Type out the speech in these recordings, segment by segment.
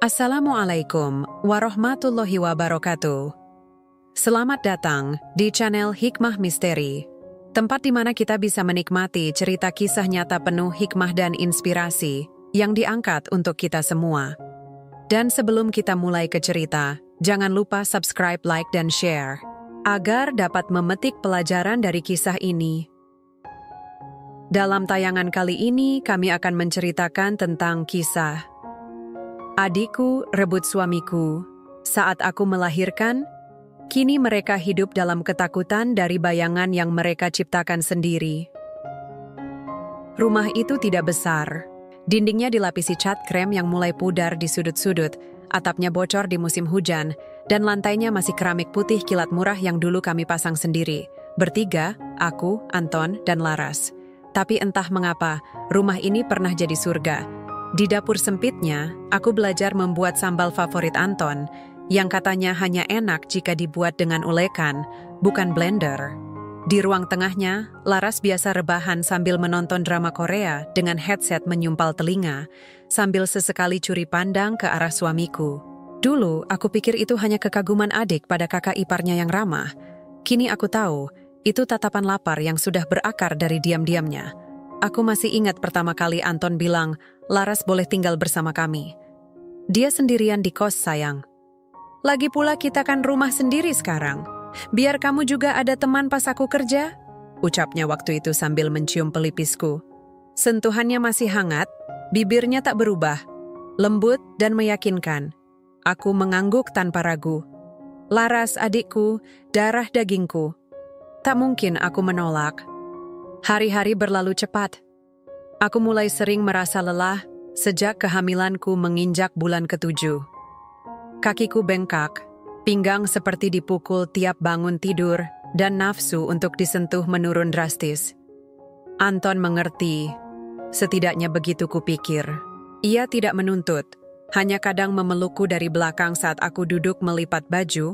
Assalamualaikum warahmatullahi wabarakatuh. Selamat datang di channel Hikmah Misteri, tempat di mana kita bisa menikmati cerita kisah nyata penuh hikmah dan inspirasi yang diangkat untuk kita semua. Dan sebelum kita mulai ke cerita, jangan lupa subscribe, like, dan share, agar dapat memetik pelajaran dari kisah ini. Dalam tayangan kali ini, kami akan menceritakan tentang kisah Adikku rebut suamiku. Saat aku melahirkan, kini mereka hidup dalam ketakutan dari bayangan yang mereka ciptakan sendiri. Rumah itu tidak besar. Dindingnya dilapisi cat krem yang mulai pudar di sudut-sudut, atapnya bocor di musim hujan, dan lantainya masih keramik putih kilat murah yang dulu kami pasang sendiri. Bertiga, aku, Anton, dan Laras. Tapi entah mengapa, rumah ini pernah jadi surga. Di dapur sempitnya, aku belajar membuat sambal favorit Anton, yang katanya hanya enak jika dibuat dengan ulekan, bukan blender. Di ruang tengahnya, Laras biasa rebahan sambil menonton drama Korea dengan headset menyumpal telinga, sambil sesekali curi pandang ke arah suamiku. Dulu, aku pikir itu hanya kekaguman adik pada kakak iparnya yang ramah. Kini aku tahu, itu tatapan lapar yang sudah berakar dari diam-diamnya. Aku masih ingat pertama kali Anton bilang, Laras boleh tinggal bersama kami. Dia sendirian di kos, sayang. Lagi pula kita kan rumah sendiri sekarang. Biar kamu juga ada teman pas aku kerja, ucapnya waktu itu sambil mencium pelipisku. Sentuhannya masih hangat, bibirnya tak berubah, lembut dan meyakinkan. Aku mengangguk tanpa ragu. Laras adikku, darah dagingku. Tak mungkin aku menolak. Hari-hari berlalu cepat. Aku mulai sering merasa lelah sejak kehamilanku menginjak bulan ke-7. Kakiku bengkak, pinggang seperti dipukul tiap bangun tidur, dan nafsu untuk disentuh menurun drastis. Anton mengerti, setidaknya begitu kupikir. Ia tidak menuntut, hanya kadang memelukku dari belakang saat aku duduk melipat baju,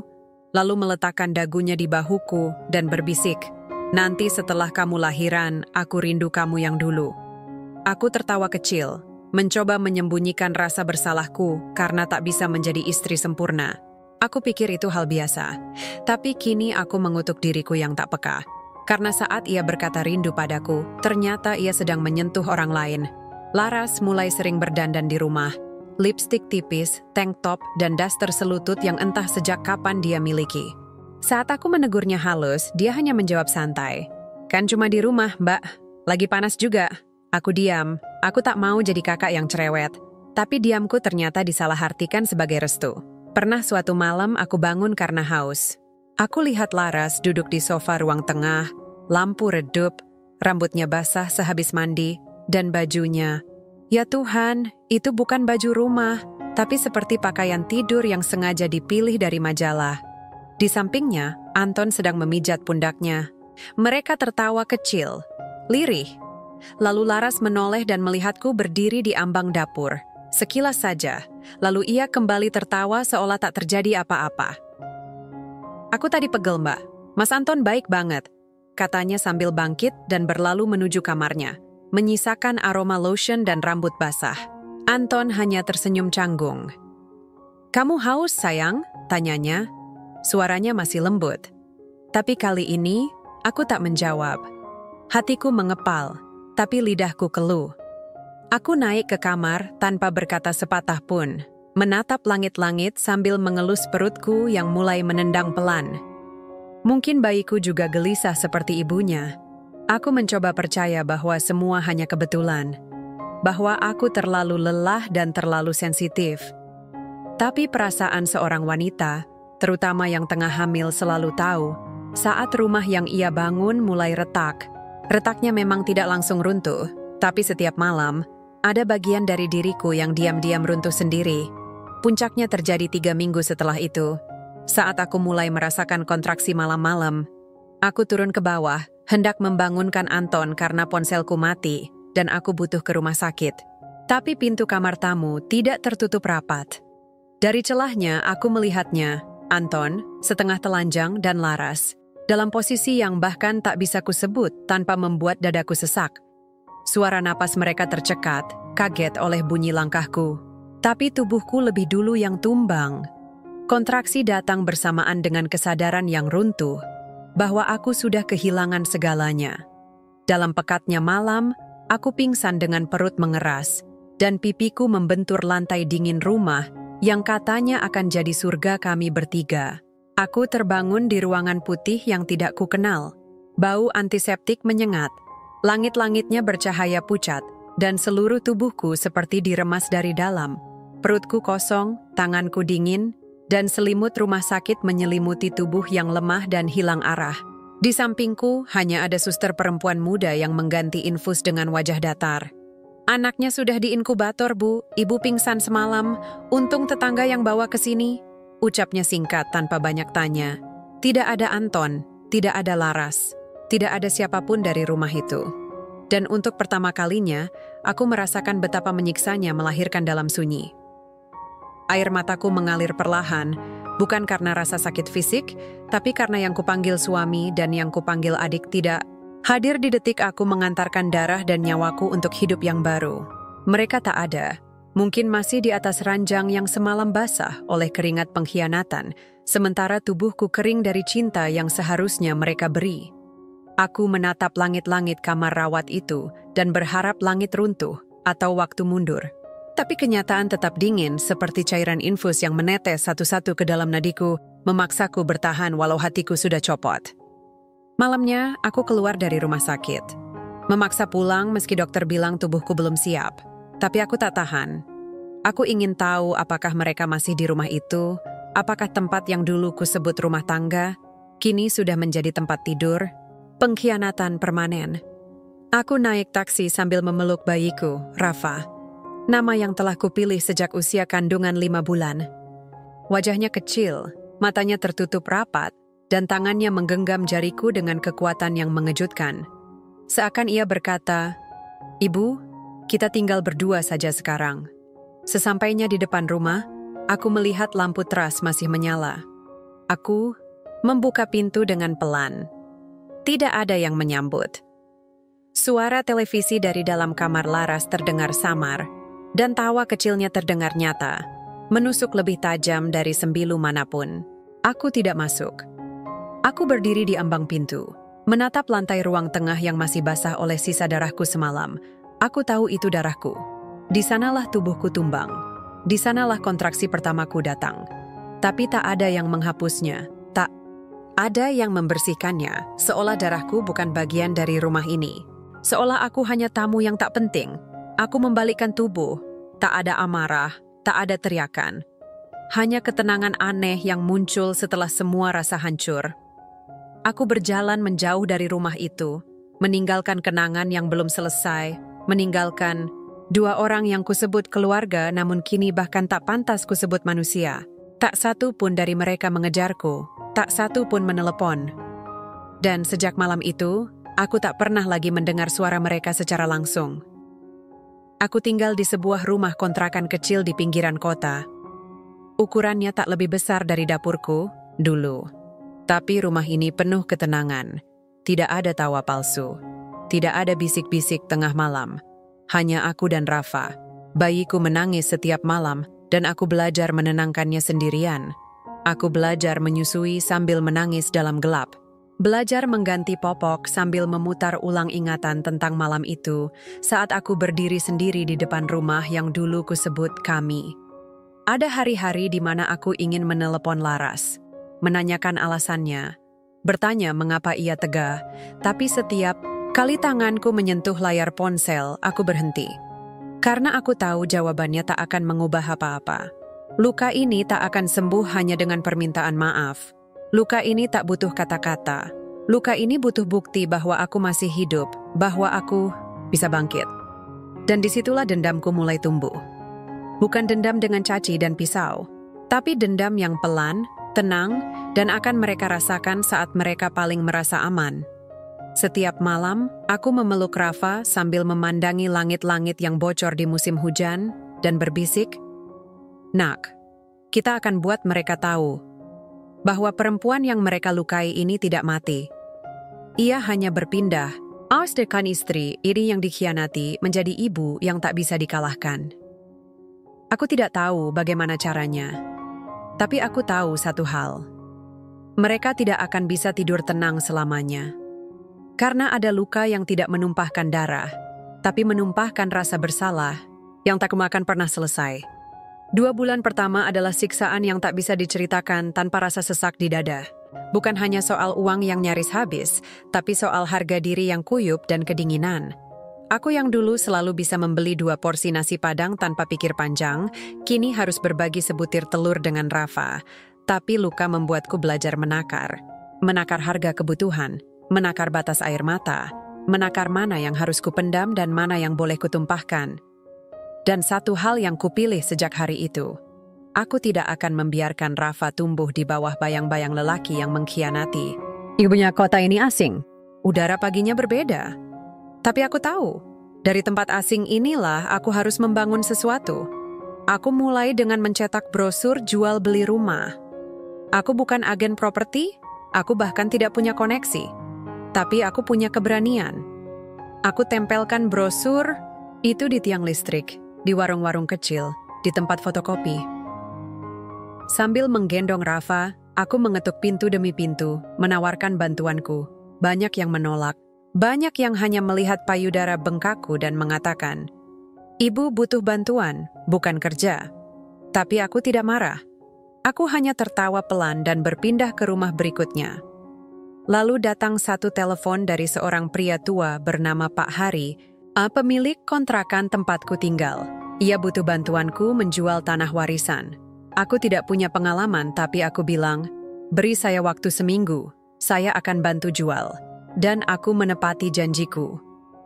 lalu meletakkan dagunya di bahuku dan berbisik, "Nanti setelah kamu lahiran, aku rindu kamu yang dulu." Aku tertawa kecil, mencoba menyembunyikan rasa bersalahku karena tak bisa menjadi istri sempurna. Aku pikir itu hal biasa, tapi kini aku mengutuk diriku yang tak peka. Karena saat ia berkata rindu padaku, ternyata ia sedang menyentuh orang lain. Laras mulai sering berdandan di rumah. Lipstik tipis, tank top, dan daster selutut yang entah sejak kapan dia miliki. Saat aku menegurnya halus, dia hanya menjawab santai. "Kan cuma di rumah, Mbak. Lagi panas juga." Aku diam. Aku tak mau jadi kakak yang cerewet. Tapi diamku ternyata disalahartikan sebagai restu. Pernah suatu malam aku bangun karena haus. Aku lihat Laras duduk di sofa ruang tengah, lampu redup, rambutnya basah sehabis mandi, dan bajunya. Ya Tuhan, itu bukan baju rumah, tapi seperti pakaian tidur yang sengaja dipilih dari majalah. Di sampingnya, Anton sedang memijat pundaknya. Mereka tertawa kecil, lirih. Lalu Laras menoleh dan melihatku berdiri di ambang dapur. Sekilas saja, lalu ia kembali tertawa seolah tak terjadi apa-apa. "Aku tadi pegel, Mbak. Mas Anton baik banget," katanya sambil bangkit dan berlalu menuju kamarnya, menyisakan aroma lotion dan rambut basah. Anton hanya tersenyum canggung. "Kamu haus, sayang?" tanyanya. Suaranya masih lembut. Tapi kali ini, aku tak menjawab. Hatiku mengepal, tapi lidahku keluh. Aku naik ke kamar tanpa berkata sepatah pun, menatap langit-langit sambil mengelus perutku yang mulai menendang pelan. Mungkin bayiku juga gelisah seperti ibunya. Aku mencoba percaya bahwa semua hanya kebetulan, bahwa aku terlalu lelah dan terlalu sensitif. Tapi perasaan seorang wanita, terutama yang tengah hamil, selalu tahu saat rumah yang ia bangun mulai retak. Retaknya memang tidak langsung runtuh, tapi setiap malam ada bagian dari diriku yang diam-diam runtuh sendiri. Puncaknya terjadi 3 minggu setelah itu. Saat aku mulai merasakan kontraksi malam-malam, aku turun ke bawah, hendak membangunkan Anton karena ponselku mati dan aku butuh ke rumah sakit. Tapi pintu kamar tamu tidak tertutup rapat. Dari celahnya aku melihatnya, Anton, setengah telanjang, dan Laras, dalam posisi yang bahkan tak bisa kusebut tanpa membuat dadaku sesak. Suara napas mereka tercekat, kaget oleh bunyi langkahku. Tapi tubuhku lebih dulu yang tumbang. Kontraksi datang bersamaan dengan kesadaran yang runtuh bahwa aku sudah kehilangan segalanya. Dalam pekatnya malam, aku pingsan dengan perut mengeras dan pipiku membentur lantai dingin rumah yang katanya akan jadi surga kami bertiga. Aku terbangun di ruangan putih yang tidak kukenal. Bau antiseptik menyengat. Langit-langitnya bercahaya pucat dan seluruh tubuhku seperti diremas dari dalam. Perutku kosong, tanganku dingin, dan selimut rumah sakit menyelimuti tubuh yang lemah dan hilang arah. Di sampingku hanya ada suster perempuan muda yang mengganti infus dengan wajah datar. "Anaknya sudah diinkubator, Bu. Ibu pingsan semalam. Untung tetangga yang bawa ke sini," ucapnya singkat tanpa banyak tanya. Tidak ada Anton, tidak ada Laras, tidak ada siapapun dari rumah itu. Dan untuk pertama kalinya, aku merasakan betapa menyiksanya melahirkan dalam sunyi. Air mataku mengalir perlahan, bukan karena rasa sakit fisik, tapi karena yang kupanggil suami dan yang kupanggil adik tidak hadir di detik aku mengantarkan darah dan nyawaku untuk hidup yang baru. Mereka tak ada, mungkin masih di atas ranjang yang semalam basah oleh keringat pengkhianatan, sementara tubuhku kering dari cinta yang seharusnya mereka beri. Aku menatap langit-langit kamar rawat itu dan berharap langit runtuh atau waktu mundur. Tapi kenyataan tetap dingin seperti cairan infus yang menetes satu-satu ke dalam nadiku, memaksaku bertahan walau hatiku sudah copot. Malamnya, aku keluar dari rumah sakit. Memaksa pulang meski dokter bilang tubuhku belum siap. Tapi aku tak tahan. Aku ingin tahu apakah mereka masih di rumah itu, apakah tempat yang dulu kusebut rumah tangga, kini sudah menjadi tempat tidur, pengkhianatan permanen. Aku naik taksi sambil memeluk bayiku, Rafa. Nama yang telah kupilih sejak usia kandungan 5 bulan. Wajahnya kecil, matanya tertutup rapat, dan tangannya menggenggam jariku dengan kekuatan yang mengejutkan. Seakan ia berkata, "Ibu, kita tinggal berdua saja sekarang." Sesampainya di depan rumah, aku melihat lampu teras masih menyala. Aku membuka pintu dengan pelan. Tidak ada yang menyambut. Suara televisi dari dalam kamar Laras terdengar samar, dan tawa kecilnya terdengar nyata, menusuk lebih tajam dari sembilu manapun. Aku tidak masuk. Aku berdiri di ambang pintu, menatap lantai ruang tengah yang masih basah oleh sisa darahku semalam. Aku tahu itu darahku. Di sanalah tubuhku tumbang. Di sanalah kontraksi pertamaku datang. Tapi tak ada yang menghapusnya. Tak ada yang membersihkannya, seolah darahku bukan bagian dari rumah ini. Seolah aku hanya tamu yang tak penting. Aku membalikkan tubuh. Tak ada amarah, tak ada teriakan. Hanya ketenangan aneh yang muncul setelah semua rasa hancur. Aku berjalan menjauh dari rumah itu, meninggalkan kenangan yang belum selesai, meninggalkan 2 orang yang kusebut keluarga namun kini bahkan tak pantas kusebut manusia. Tak satu pun dari mereka mengejarku, tak satu pun menelepon. Dan sejak malam itu, aku tak pernah lagi mendengar suara mereka secara langsung. Aku tinggal di sebuah rumah kontrakan kecil di pinggiran kota. Ukurannya tak lebih besar dari dapurku dulu. Tapi rumah ini penuh ketenangan. Tidak ada tawa palsu. Tidak ada bisik-bisik tengah malam. Hanya aku dan Rafa. Bayiku menangis setiap malam dan aku belajar menenangkannya sendirian. Aku belajar menyusui sambil menangis dalam gelap. Belajar mengganti popok sambil memutar ulang ingatan tentang malam itu saat aku berdiri sendiri di depan rumah yang dulu kusebut kami. Ada hari-hari di mana aku ingin menelepon Laras, menanyakan alasannya, bertanya mengapa ia tegah, tapi setiap kali tanganku menyentuh layar ponsel, aku berhenti. Karena aku tahu jawabannya tak akan mengubah apa-apa. Luka ini tak akan sembuh hanya dengan permintaan maaf. Luka ini tak butuh kata-kata. Luka ini butuh bukti bahwa aku masih hidup, bahwa aku bisa bangkit. Dan disitulah dendamku mulai tumbuh. Bukan dendam dengan caci dan pisau, tapi dendam yang pelan, tenang, dan akan mereka rasakan saat mereka paling merasa aman. Setiap malam, aku memeluk Rafa sambil memandangi langit-langit yang bocor di musim hujan dan berbisik, "Nak, kita akan buat mereka tahu bahwa perempuan yang mereka lukai ini tidak mati. Ia hanya berpindah, alihkan istri ini yang dikhianati menjadi ibu yang tak bisa dikalahkan." Aku tidak tahu bagaimana caranya. Tapi aku tahu satu hal. Mereka tidak akan bisa tidur tenang selamanya. Karena ada luka yang tidak menumpahkan darah, tapi menumpahkan rasa bersalah yang tak akan pernah selesai. 2 bulan pertama adalah siksaan yang tak bisa diceritakan tanpa rasa sesak di dada. Bukan hanya soal uang yang nyaris habis, tapi soal harga diri yang kuyup dan kedinginan. Aku yang dulu selalu bisa membeli 2 porsi nasi padang tanpa pikir panjang, kini harus berbagi sebutir telur dengan Rafa. Tapi luka membuatku belajar menakar. Menakar harga kebutuhan, menakar batas air mata, menakar mana yang harus kupendam dan mana yang boleh kutumpahkan. Dan satu hal yang kupilih sejak hari itu, aku tidak akan membiarkan Rafa tumbuh di bawah bayang-bayang lelaki yang mengkhianati. Ibunya kota ini asing, udara paginya berbeda. Tapi aku tahu, dari tempat asing inilah aku harus membangun sesuatu. Aku mulai dengan mencetak brosur jual beli rumah. Aku bukan agen properti, aku bahkan tidak punya koneksi. Tapi aku punya keberanian. Aku tempelkan brosur itu di tiang listrik, di warung-warung kecil, di tempat fotokopi. Sambil menggendong Rafa, aku mengetuk pintu demi pintu, menawarkan bantuanku. Banyak yang menolak. Banyak yang hanya melihat payudara bengkakku dan mengatakan, "Ibu butuh bantuan, bukan kerja." Tapi aku tidak marah. Aku hanya tertawa pelan dan berpindah ke rumah berikutnya. Lalu datang satu telepon dari seorang pria tua bernama Pak Hari, pemilik kontrakan tempatku tinggal. Ia butuh bantuanku menjual tanah warisan. Aku tidak punya pengalaman, tapi aku bilang, "Beri saya waktu seminggu, saya akan bantu jual." Dan aku menepati janjiku.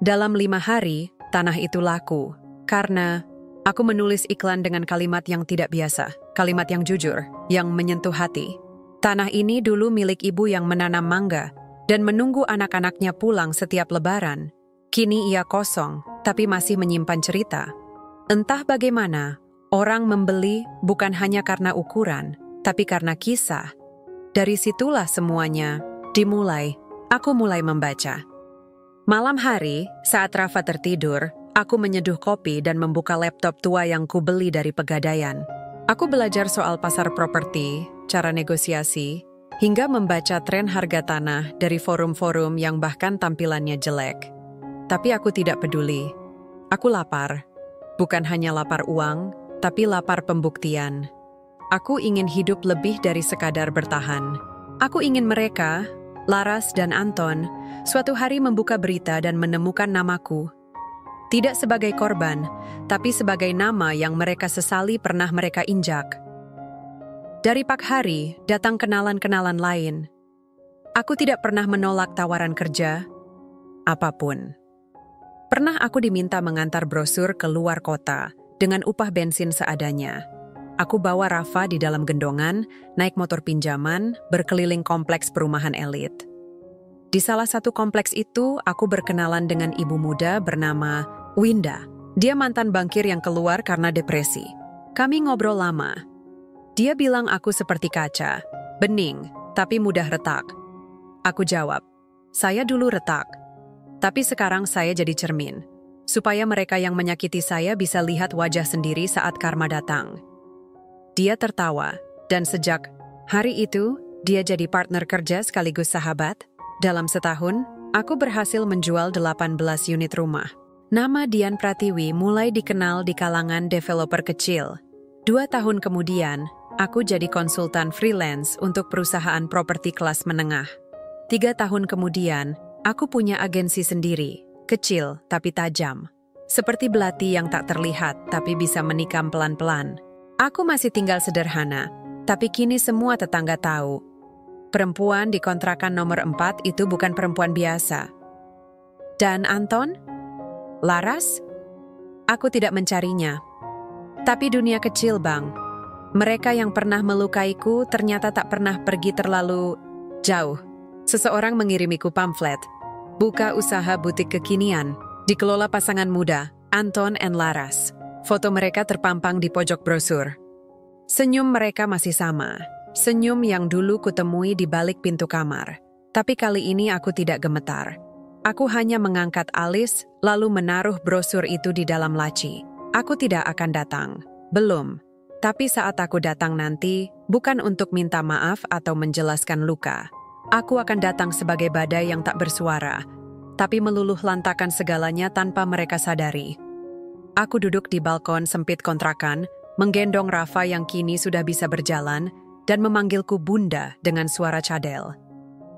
Dalam 5 hari, tanah itu laku. Karena aku menulis iklan dengan kalimat yang tidak biasa, kalimat yang jujur, yang menyentuh hati. Tanah ini dulu milik ibu yang menanam mangga dan menunggu anak-anaknya pulang setiap lebaran. Kini ia kosong, tapi masih menyimpan cerita. Entah bagaimana, orang membeli bukan hanya karena ukuran, tapi karena kisah. Dari situlah semuanya dimulai. Aku mulai membaca. Malam hari, saat Rafa tertidur, aku menyeduh kopi dan membuka laptop tua yang kubeli dari Pegadaian. Aku belajar soal pasar properti, cara negosiasi, hingga membaca tren harga tanah dari forum-forum yang bahkan tampilannya jelek. Tapi aku tidak peduli. Aku lapar. Bukan hanya lapar uang, tapi lapar pembuktian. Aku ingin hidup lebih dari sekadar bertahan. Aku ingin mereka, Laras dan Anton, suatu hari membuka berita dan menemukan namaku. Tidak sebagai korban, tapi sebagai nama yang mereka sesali pernah mereka injak. Dari Pak Hari, datang kenalan-kenalan lain. Aku tidak pernah menolak tawaran kerja, apapun. Pernah aku diminta mengantar brosur ke luar kota dengan upah bensin seadanya. Aku bawa Rafa di dalam gendongan, naik motor pinjaman, berkeliling kompleks perumahan elit. Di salah satu kompleks itu, aku berkenalan dengan ibu muda bernama Winda. Dia mantan bankir yang keluar karena depresi. Kami ngobrol lama. Dia bilang aku seperti kaca, bening, tapi mudah retak. Aku jawab, saya dulu retak. Tapi sekarang saya jadi cermin, supaya mereka yang menyakiti saya bisa lihat wajah sendiri saat karma datang. Dia tertawa, dan sejak hari itu, dia jadi partner kerja sekaligus sahabat. Dalam setahun, aku berhasil menjual 18 unit rumah. Nama Dian Pratiwi mulai dikenal di kalangan developer kecil. 2 tahun kemudian, aku jadi konsultan freelance untuk perusahaan properti kelas menengah. 3 tahun kemudian, aku punya agensi sendiri, kecil tapi tajam. Seperti belati yang tak terlihat tapi bisa menikam pelan-pelan. Aku masih tinggal sederhana, tapi kini semua tetangga tahu. Perempuan di kontrakan nomor 4 itu bukan perempuan biasa. Dan Anton? Laras? Aku tidak mencarinya. Tapi dunia kecil, Bang. Mereka yang pernah melukaiku ternyata tak pernah pergi terlalu jauh. Seseorang mengirimiku pamflet. Buka usaha butik kekinian. Dikelola pasangan muda, Anton and Laras. Foto mereka terpampang di pojok brosur. Senyum mereka masih sama. Senyum yang dulu kutemui di balik pintu kamar. Tapi kali ini aku tidak gemetar. Aku hanya mengangkat alis, lalu menaruh brosur itu di dalam laci. Aku tidak akan datang. Belum. Tapi saat aku datang nanti, bukan untuk minta maaf atau menjelaskan luka. Aku akan datang sebagai badai yang tak bersuara, tapi meluluh lantakan segalanya tanpa mereka sadari. Aku duduk di balkon sempit kontrakan, menggendong Rafa yang kini sudah bisa berjalan, dan memanggilku Bunda dengan suara cadel.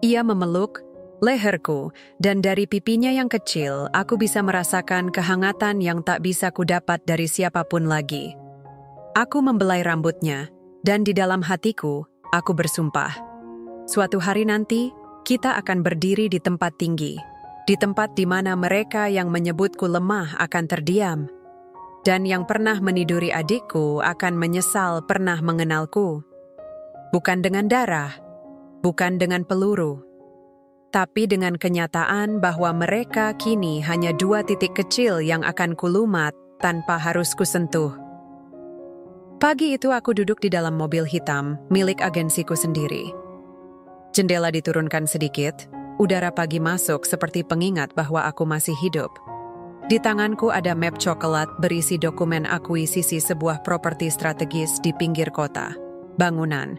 Ia memeluk leherku, dan dari pipinya yang kecil, aku bisa merasakan kehangatan yang tak bisa kudapat dari siapapun lagi. Aku membelai rambutnya, dan di dalam hatiku, aku bersumpah. Suatu hari nanti, kita akan berdiri di tempat tinggi, di tempat di mana mereka yang menyebutku lemah akan terdiam, dan yang pernah meniduri adikku akan menyesal pernah mengenalku. Bukan dengan darah, bukan dengan peluru, tapi dengan kenyataan bahwa mereka kini hanya 2 titik kecil yang akan kulumat tanpa harus kusentuh. Pagi itu aku duduk di dalam mobil hitam milik agensiku sendiri. Jendela diturunkan sedikit, udara pagi masuk seperti pengingat bahwa aku masih hidup. Di tanganku ada map coklat berisi dokumen akuisisi sebuah properti strategis di pinggir kota, bangunan,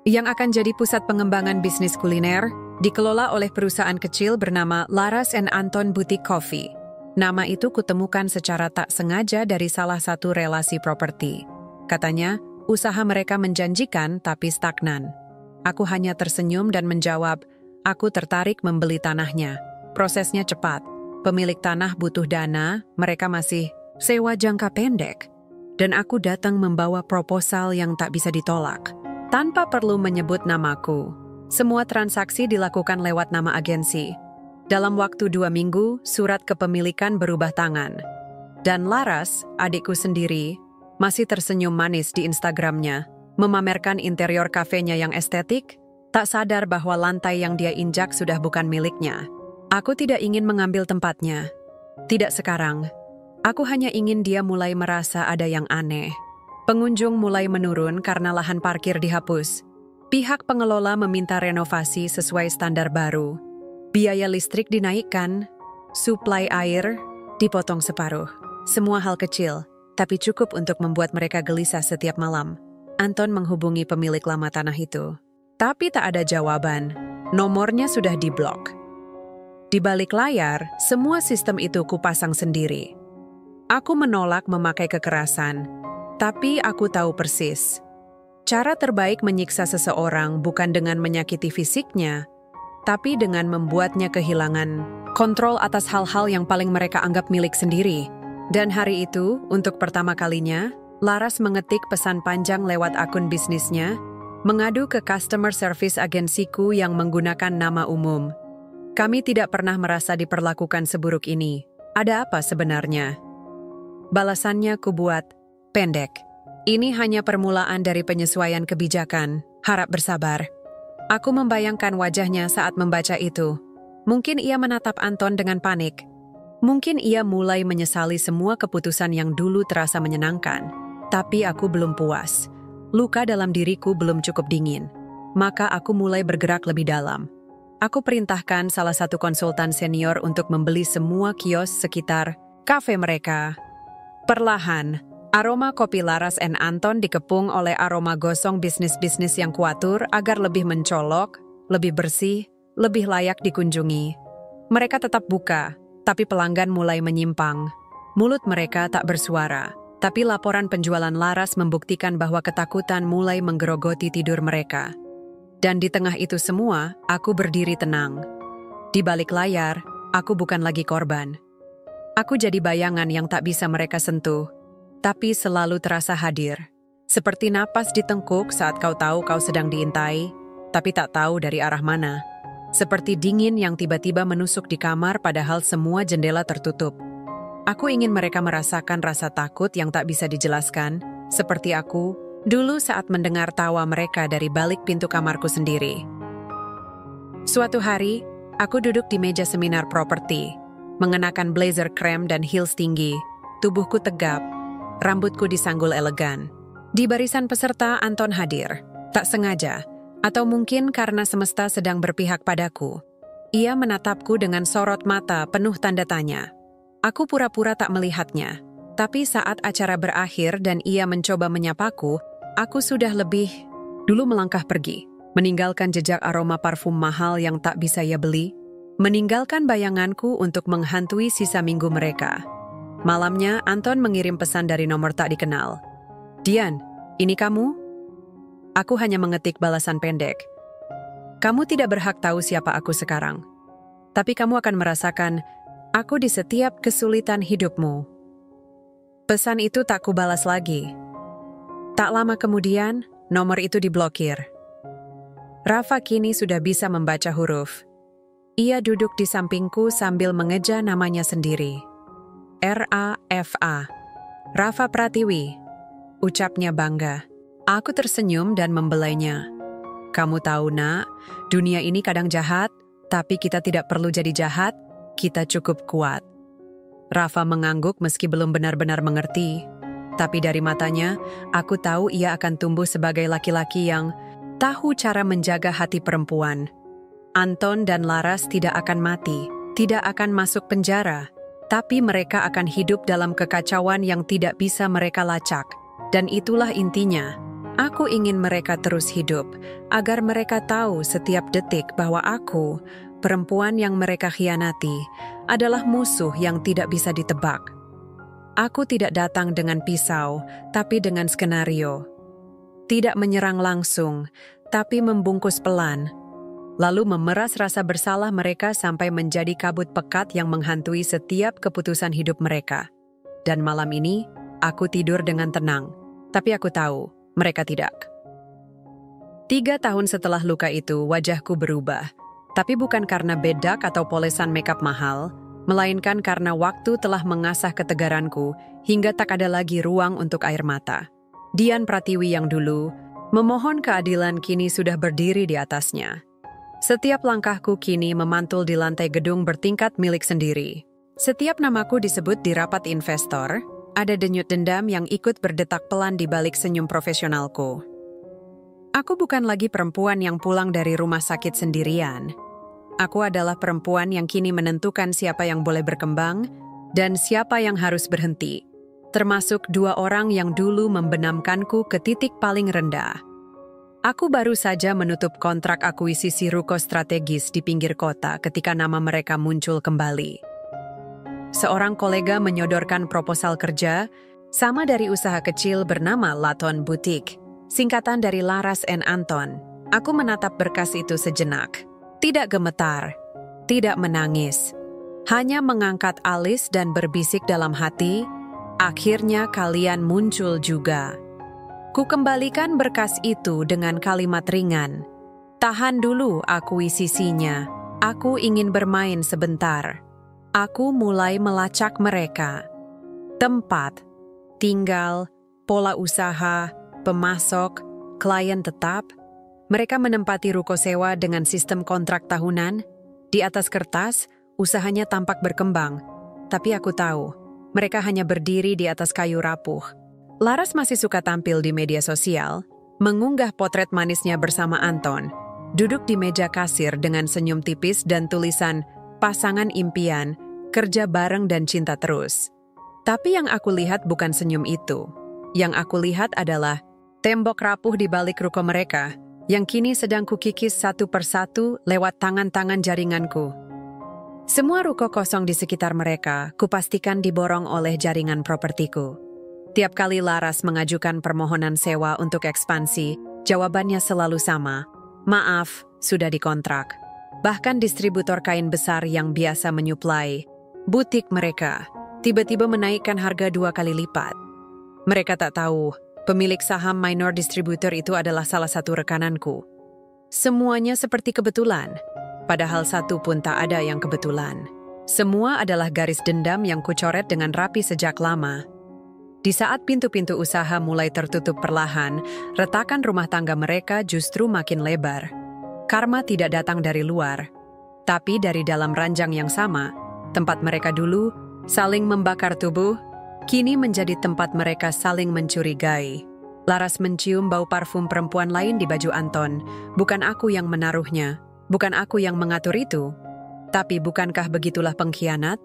yang akan jadi pusat pengembangan bisnis kuliner, dikelola oleh perusahaan kecil bernama Laras & Anton Boutique Coffee. Nama itu kutemukan secara tak sengaja dari salah satu relasi properti. Katanya, usaha mereka menjanjikan tapi stagnan. Aku hanya tersenyum dan menjawab, aku tertarik membeli tanahnya. Prosesnya cepat. Pemilik tanah butuh dana, mereka masih sewa jangka pendek. Dan aku datang membawa proposal yang tak bisa ditolak. Tanpa perlu menyebut namaku. Semua transaksi dilakukan lewat nama agensi. Dalam waktu 2 minggu, surat kepemilikan berubah tangan. Dan Laras, adikku sendiri, masih tersenyum manis di Instagramnya, memamerkan interior kafenya yang estetik, tak sadar bahwa lantai yang dia injak sudah bukan miliknya. Aku tidak ingin mengambil tempatnya. Tidak sekarang. Aku hanya ingin dia mulai merasa ada yang aneh. Pengunjung mulai menurun karena lahan parkir dihapus. Pihak pengelola meminta renovasi sesuai standar baru. Biaya listrik dinaikkan, suplai air dipotong separuh. Semua hal kecil, tapi cukup untuk membuat mereka gelisah setiap malam. Anton menghubungi pemilik lama tanah itu. Tapi tak ada jawaban. Nomornya sudah diblok. Di balik layar, semua sistem itu kupasang sendiri. Aku menolak memakai kekerasan, tapi aku tahu persis. Cara terbaik menyiksa seseorang bukan dengan menyakiti fisiknya, tapi dengan membuatnya kehilangan kontrol atas hal-hal yang paling mereka anggap milik sendiri. Dan hari itu, untuk pertama kalinya, Laras mengetik pesan panjang lewat akun bisnisnya, mengadu ke customer service agensiku yang menggunakan nama umum. Kami tidak pernah merasa diperlakukan seburuk ini. Ada apa sebenarnya? Balasannya kubuat pendek. Ini hanya permulaan dari penyesuaian kebijakan. Harap bersabar. Aku membayangkan wajahnya saat membaca itu. Mungkin ia menatap Anton dengan panik. Mungkin ia mulai menyesali semua keputusan yang dulu terasa menyenangkan. Tapi aku belum puas. Luka dalam diriku belum cukup dingin. Maka aku mulai bergerak lebih dalam. Aku perintahkan salah satu konsultan senior untuk membeli semua kios sekitar kafe mereka. Perlahan, aroma kopi Laras & Anton dikepung oleh aroma gosong bisnis-bisnis yang kuatur agar lebih mencolok, lebih bersih, lebih layak dikunjungi. Mereka tetap buka, tapi pelanggan mulai menyimpang. Mulut mereka tak bersuara, tapi laporan penjualan Laras membuktikan bahwa ketakutan mulai menggerogoti tidur mereka. Dan di tengah itu semua, aku berdiri tenang. Di balik layar, aku bukan lagi korban. Aku jadi bayangan yang tak bisa mereka sentuh, tapi selalu terasa hadir. Seperti napas di tengkuk saat kau tahu kau sedang diintai, tapi tak tahu dari arah mana. Seperti dingin yang tiba-tiba menusuk di kamar padahal semua jendela tertutup. Aku ingin mereka merasakan rasa takut yang tak bisa dijelaskan, seperti aku dulu saat mendengar tawa mereka dari balik pintu kamarku sendiri. Suatu hari, aku duduk di meja seminar properti, mengenakan blazer krem dan heels tinggi, tubuhku tegap, rambutku disanggul elegan. Di barisan peserta, Anton hadir, tak sengaja, atau mungkin karena semesta sedang berpihak padaku. Ia menatapku dengan sorot mata penuh tanda tanya. Aku pura-pura tak melihatnya. Tapi saat acara berakhir dan ia mencoba menyapaku, aku sudah lebih dulu melangkah pergi, meninggalkan jejak aroma parfum mahal yang tak bisa ia beli, meninggalkan bayanganku untuk menghantui sisa minggu mereka. Malamnya, Anton mengirim pesan dari nomor tak dikenal. "Dian, ini kamu?" Aku hanya mengetik balasan pendek. "Kamu tidak berhak tahu siapa aku sekarang. Tapi kamu akan merasakan aku di setiap kesulitan hidupmu." Pesan itu tak kubalas lagi. Tak lama kemudian, nomor itu diblokir. Rafa kini sudah bisa membaca huruf. Ia duduk di sampingku sambil mengeja namanya sendiri. R-A-F-A. Rafa Pratiwi. Ucapnya bangga. Aku tersenyum dan membelainya. "Kamu tahu, Nak, dunia ini kadang jahat, tapi kita tidak perlu jadi jahat, kita cukup kuat." Rafa mengangguk meski belum benar-benar mengerti. Tapi dari matanya, aku tahu ia akan tumbuh sebagai laki-laki yang tahu cara menjaga hati perempuan. Anton dan Laras tidak akan mati, tidak akan masuk penjara, tapi mereka akan hidup dalam kekacauan yang tidak bisa mereka lacak. Dan itulah intinya. Aku ingin mereka terus hidup, agar mereka tahu setiap detik bahwa aku, perempuan yang mereka khianati, adalah musuh yang tidak bisa ditebak. Aku tidak datang dengan pisau, tapi dengan skenario. Tidak menyerang langsung, tapi membungkus pelan. Lalu memeras rasa bersalah mereka sampai menjadi kabut pekat yang menghantui setiap keputusan hidup mereka. Dan malam ini, aku tidur dengan tenang. Tapi aku tahu, mereka tidak. 3 tahun setelah luka itu, wajahku berubah. Tapi bukan karena bedak atau polesan makeup mahal, melainkan karena waktu telah mengasah ketegaranku hingga tak ada lagi ruang untuk air mata. Dian Pratiwi yang dulu memohon keadilan kini sudah berdiri di atasnya. Setiap langkahku kini memantul di lantai gedung bertingkat milik sendiri. Setiap namaku disebut di rapat investor, ada denyut dendam yang ikut berdetak pelan di balik senyum profesionalku. Aku bukan lagi perempuan yang pulang dari rumah sakit sendirian. Aku adalah perempuan yang kini menentukan siapa yang boleh berkembang dan siapa yang harus berhenti, termasuk 2 orang yang dulu membenamkanku ke titik paling rendah. Aku baru saja menutup kontrak akuisisi ruko strategis di pinggir kota ketika nama mereka muncul kembali. Seorang kolega menyodorkan proposal kerja sama dari usaha kecil bernama Laton Boutique, singkatan dari Laras and Anton. Aku menatap berkas itu sejenak. Tidak gemetar, tidak menangis, hanya mengangkat alis dan berbisik dalam hati, "Akhirnya kalian muncul juga." Ku kembalikan berkas itu dengan kalimat ringan. "Tahan dulu akuisisinya, aku ingin bermain sebentar." Aku mulai melacak mereka. Tempat, tinggal, pola usaha, pemasok, klien tetap. Mereka menempati ruko sewa dengan sistem kontrak tahunan. Di atas kertas, usahanya tampak berkembang. Tapi aku tahu, mereka hanya berdiri di atas kayu rapuh. Laras masih suka tampil di media sosial, mengunggah potret manisnya bersama Anton, duduk di meja kasir dengan senyum tipis dan tulisan "Pasangan impian, kerja bareng dan cinta terus." Tapi yang aku lihat bukan senyum itu. Yang aku lihat adalah tembok rapuh di balik ruko mereka, yang kini sedang kukikis satu persatu lewat tangan-tangan jaringanku. Semua ruko kosong di sekitar mereka kupastikan diborong oleh jaringan propertiku. Tiap kali Laras mengajukan permohonan sewa untuk ekspansi, jawabannya selalu sama, "Maaf, sudah dikontrak." Bahkan distributor kain besar yang biasa menyuplai butik mereka tiba-tiba menaikkan harga 2 kali lipat. Mereka tak tahu, pemilik saham minor distributor itu adalah salah satu rekananku. Semuanya seperti kebetulan, padahal satu pun tak ada yang kebetulan. Semua adalah garis dendam yang kucoret dengan rapi sejak lama. Di saat pintu-pintu usaha mulai tertutup perlahan, retakan rumah tangga mereka justru makin lebar. Karma tidak datang dari luar, tapi dari dalam ranjang yang sama, tempat mereka dulu saling membakar tubuh, kini menjadi tempat mereka saling mencurigai. Laras mencium bau parfum perempuan lain di baju Anton. Bukan aku yang menaruhnya, bukan aku yang mengatur itu. Tapi bukankah begitulah pengkhianat?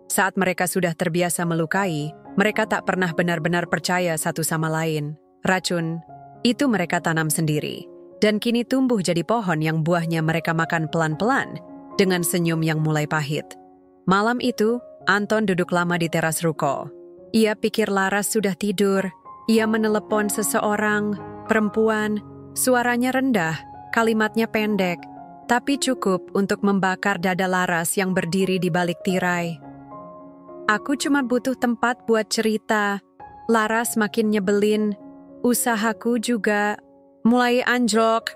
Saat mereka sudah terbiasa melukai, Mereka tak pernah benar-benar percaya satu sama lain. Racun itu mereka tanam sendiri, dan kini tumbuh jadi pohon yang buahnya mereka makan pelan-pelan dengan senyum yang mulai pahit. Malam itu, Anton duduk lama di teras ruko. Ia pikir Laras sudah tidur. Ia menelepon seseorang, perempuan, suaranya rendah, kalimatnya pendek, tapi cukup untuk membakar dada Laras yang berdiri di balik tirai. Aku cuma butuh tempat buat cerita. Laras makin nyebelin. Usahaku juga mulai anjlok.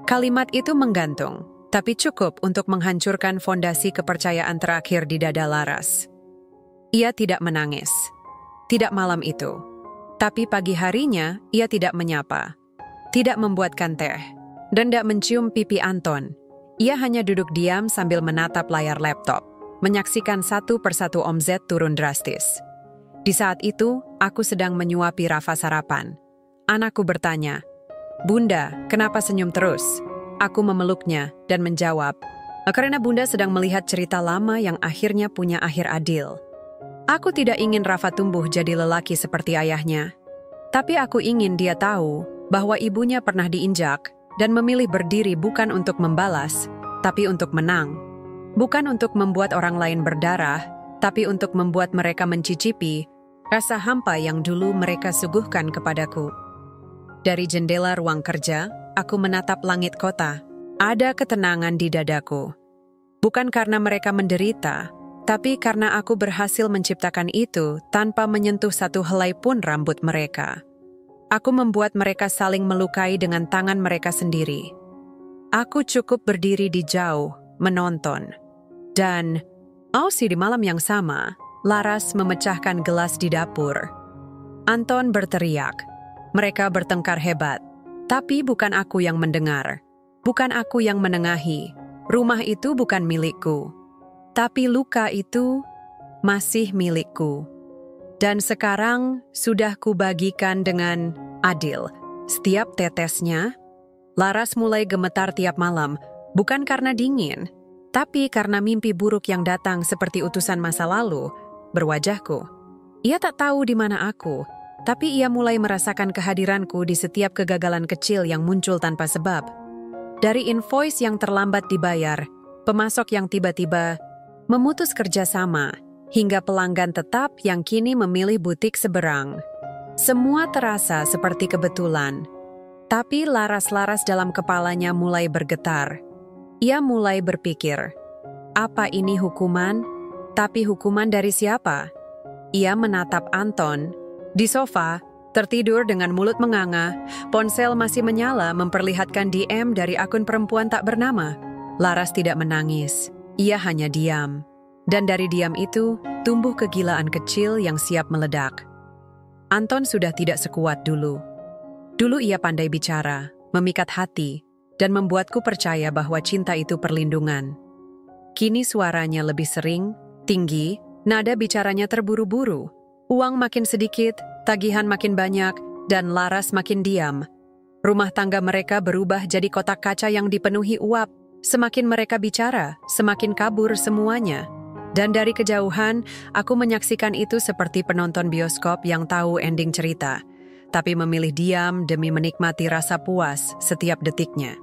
Kalimat itu menggantung, tapi cukup untuk menghancurkan fondasi kepercayaan terakhir di dada Laras. Ia tidak menangis. Tidak malam itu. Tapi pagi harinya, ia tidak menyapa. Tidak membuatkan teh. Dan tidak mencium pipi Anton. Ia hanya duduk diam sambil menatap layar laptop, menyaksikan satu persatu omzet turun drastis. Di saat itu, aku sedang menyuapi Rafa sarapan. Anakku bertanya, "Bunda, kenapa senyum terus?" Aku memeluknya dan menjawab, "Karena Bunda sedang melihat cerita lama yang akhirnya punya akhir adil." Aku tidak ingin Rafa tumbuh jadi lelaki seperti ayahnya. Tapi aku ingin dia tahu bahwa ibunya pernah diinjak dan memilih berdiri bukan untuk membalas, tapi untuk menang. Bukan untuk membuat orang lain berdarah, tapi untuk membuat mereka mencicipi rasa hampa yang dulu mereka suguhkan kepadaku. Dari jendela ruang kerja, aku menatap langit kota. Ada ketenangan di dadaku. Bukan karena mereka menderita, tapi karena aku berhasil menciptakan itu tanpa menyentuh satu helai pun rambut mereka. Aku membuat mereka saling melukai dengan tangan mereka sendiri. Aku cukup berdiri di jauh, menonton. Dan, di malam yang sama, Laras memecahkan gelas di dapur. Anton berteriak. Mereka bertengkar hebat. Tapi bukan aku yang mendengar. Bukan aku yang menengahi. Rumah itu bukan milikku. Tapi luka itu masih milikku. Dan sekarang sudah kubagikan dengan adil. Setiap tetesnya, Laras mulai gemetar tiap malam, bukan karena dingin, tapi karena mimpi buruk yang datang seperti utusan masa lalu berwajahku. Ia tak tahu di mana aku, tapi ia mulai merasakan kehadiranku di setiap kegagalan kecil yang muncul tanpa sebab. Dari invoice yang terlambat dibayar, pemasok yang tiba-tiba memutus kerjasama, hingga pelanggan tetap yang kini memilih butik seberang. Semua terasa seperti kebetulan. Tapi laras-laras dalam kepalanya mulai bergetar. Ia mulai berpikir, apa ini hukuman? Tapi hukuman dari siapa? Ia menatap Anton. Di sofa, tertidur dengan mulut menganga, ponsel masih menyala memperlihatkan DM dari akun perempuan tak bernama. Laras tidak menangis. Ia hanya diam. Dan dari diam itu, tumbuh kegilaan kecil yang siap meledak. Anton sudah tidak sekuat dulu. Dulu ia pandai bicara, memikat hati, dan membuatku percaya bahwa cinta itu perlindungan. Kini suaranya lebih sering, tinggi, nada bicaranya terburu-buru. Uang makin sedikit, tagihan makin banyak, dan Laras makin diam. Rumah tangga mereka berubah jadi kotak kaca yang dipenuhi uap. Semakin mereka bicara, semakin kabur semuanya. Dan dari kejauhan, aku menyaksikan itu seperti penonton bioskop yang tahu ending cerita, tapi memilih diam demi menikmati rasa puas setiap detiknya.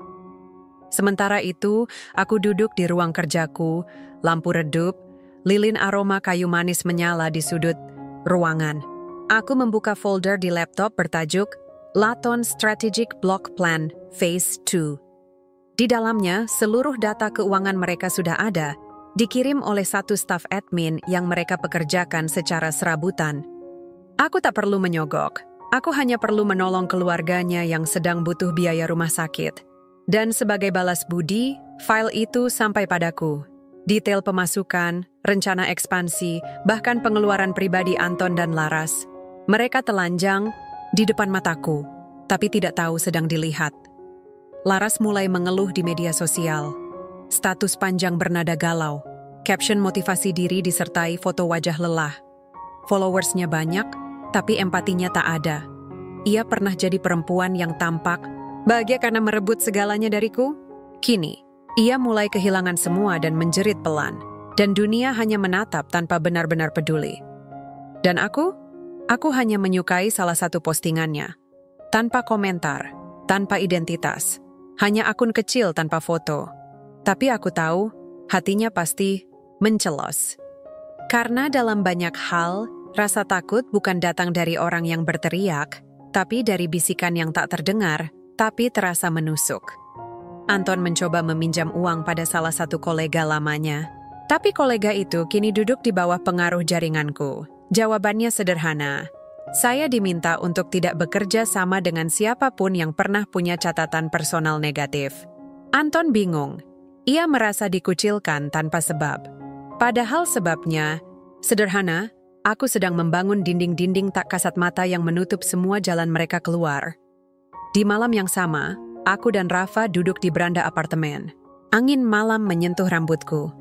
Sementara itu, aku duduk di ruang kerjaku, lampu redup, lilin aroma kayu manis menyala di sudut ruangan. Aku membuka folder di laptop bertajuk Laton Strategic Block Plan Phase 2. Di dalamnya, seluruh data keuangan mereka sudah ada, dikirim oleh satu staf admin yang mereka pekerjakan secara serabutan. Aku tak perlu menyogok. Aku hanya perlu menolong keluarganya yang sedang butuh biaya rumah sakit. Dan sebagai balas budi, file itu sampai padaku. Detail pemasukan, rencana ekspansi, bahkan pengeluaran pribadi Anton dan Laras. Mereka telanjang di depan mataku, tapi tidak tahu sedang dilihat. Laras mulai mengeluh di media sosial. Status panjang bernada galau. Caption motivasi diri disertai foto wajah lelah. Followersnya banyak, tapi empatinya tak ada. Ia pernah jadi perempuan yang tampak bahagia karena merebut segalanya dariku. Kini, ia mulai kehilangan semua dan menjerit pelan. Dan dunia hanya menatap tanpa benar-benar peduli. Dan aku hanya menyukai salah satu postingannya. Tanpa komentar, tanpa identitas. Hanya akun kecil tanpa foto. Tapi aku tahu, hatinya pasti mencelos. Karena dalam banyak hal, rasa takut bukan datang dari orang yang berteriak, tapi dari bisikan yang tak terdengar, tapi terasa menusuk. Anton mencoba meminjam uang pada salah satu kolega lamanya. Tapi kolega itu kini duduk di bawah pengaruh jaringanku. Jawabannya sederhana. Saya diminta untuk tidak bekerja sama dengan siapapun yang pernah punya catatan personal negatif. Anton bingung. Ia merasa dikucilkan tanpa sebab. Padahal sebabnya sederhana, aku sedang membangun dinding-dinding tak kasat mata yang menutup semua jalan mereka keluar. Di malam yang sama, aku dan Rafa duduk di beranda apartemen. Angin malam menyentuh rambutku.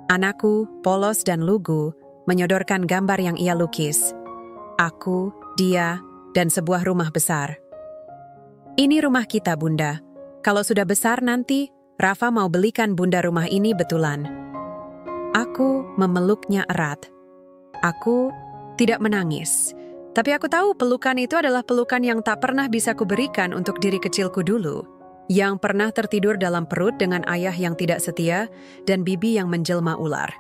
Anakku, polos dan lugu, menyodorkan gambar yang ia lukis. Aku, dia, dan sebuah rumah besar. Ini rumah kita, Bunda. Kalau sudah besar nanti, Rafa mau belikan Bunda rumah ini betulan. Aku memeluknya erat. Aku tidak menangis. Tapi aku tahu pelukan itu adalah pelukan yang tak pernah bisa kuberikan untuk diri kecilku dulu. Yang pernah tertidur dalam perut dengan ayah yang tidak setia dan bibi yang menjelma ular.